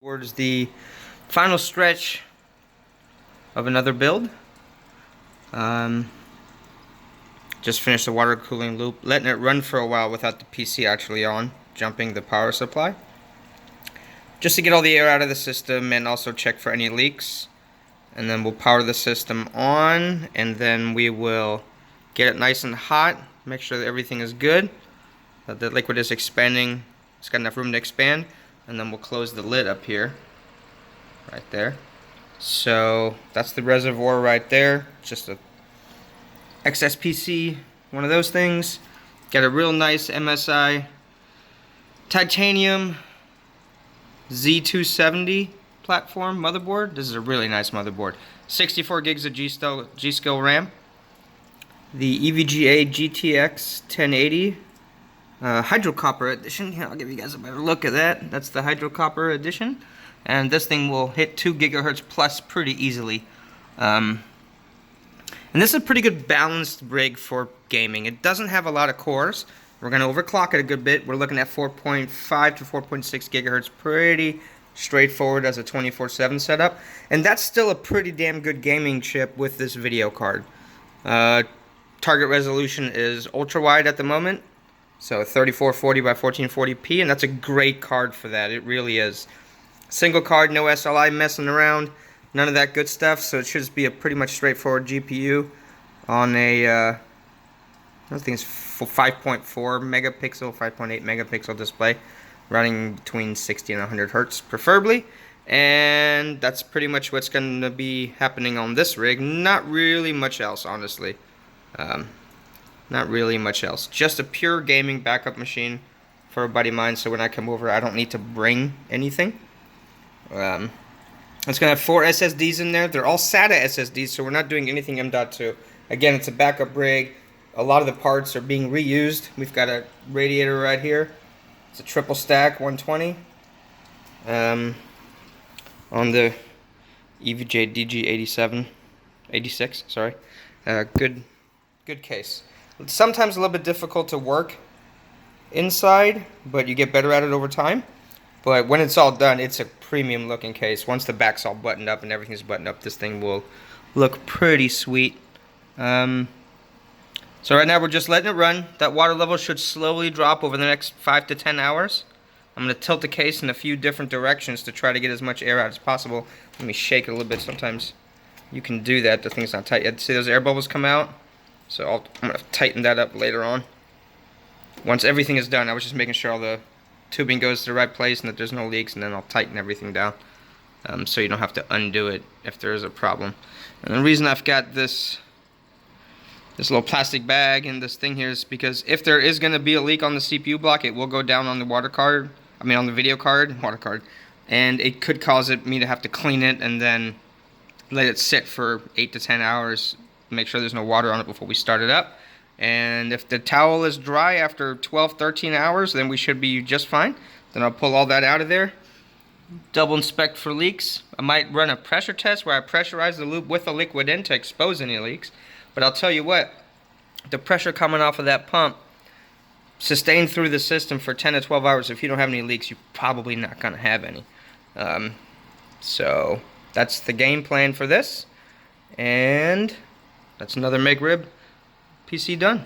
Towards the final stretch of another build. Just finished the water cooling loop, letting it run for a while without the PC actually on, jumping the power supply. Just to get all the air out of the system and also check for any leaks. And then we'll power the system on, and then we will get it nice and hot, make sure that everything is good, that the liquid is expanding, it's got enough room to expand, and then we'll close the lid up here, right there. So that's the reservoir right there, just a XSPC, one of those things. Got a real nice MSI titanium Z270 platform motherboard. This is a really nice motherboard. 64 gigs of G-Skill RAM. The evga GTX 1080 hydrocopper edition. Here, I'll give you guys a better look at that. That's the hydrocopper edition, and this thing will hit 2 gigahertz plus pretty easily. And this is a pretty good balanced rig for gaming. It doesn't have a lot of cores. We're going to overclock it a good bit. We're looking at 4.5 to 4.6 gigahertz. Pretty straightforward as a 24/7 setup. And that's still a pretty damn good gaming chip with this video card. Target resolution is ultra wide at the moment. So 3440 by 1440p, and that's a great card for that. It really is. Single card, no SLI messing around, none of that good stuff. So it should just be a pretty much straightforward GPU on a, I think it's 5.4 megapixel, 5.8 megapixel display, running between 60 and 100 hertz, preferably. And that's pretty much what's going to be happening on this rig. Not really much else, honestly. Not really much else. Just a pure gaming backup machine for a buddy of mine, so when I come over I don't need to bring anything. It's going to have 4 SSDs in there. They're all SATA SSDs, so we're not doing anything M.2. Again, it's a backup rig. A lot of the parts are being reused. We've got a radiator right here. It's a triple stack 120. On the evga DG 86, sorry. Good case. It's sometimes a little bit difficult to work inside, but you get better at it over time. But when it's all done, it's a premium looking case. Once the back's all buttoned up and everything's buttoned up, this thing will look pretty sweet. So right now we're just letting it run. That water level should slowly drop over the next 5 to 10 hours. I'm going to tilt the case in a few different directions to try to get as much air out as possible. Let me shake it a little bit. Sometimes you can do that. The thing's not tight yet. See those air bubbles come out? So I'm going to tighten that up later on. Once everything is done, I was just making sure all the tubing goes to the right place and that there's no leaks, and then I'll tighten everything down so you don't have to undo it if there is a problem. And the reason I've got this little plastic bag and this thing here is because if there is going to be a leak on the CPU block, it will go down on the on the video card, and it could cause me to have to clean it and then let it sit for 8 to 10 hours. Make sure there's no water on it before we start it up. And if the towel is dry after 12, 13 hours, then we should be just fine. Then I'll pull all that out of there. Double inspect for leaks. I might run a pressure test where I pressurize the loop with the liquid in to expose any leaks. But I'll tell you what, the pressure coming off of that pump, sustained through the system for 10 to 12 hours, if you don't have any leaks, you're probably not going to have any. So that's the game plan for this. And that's another McRib PC done.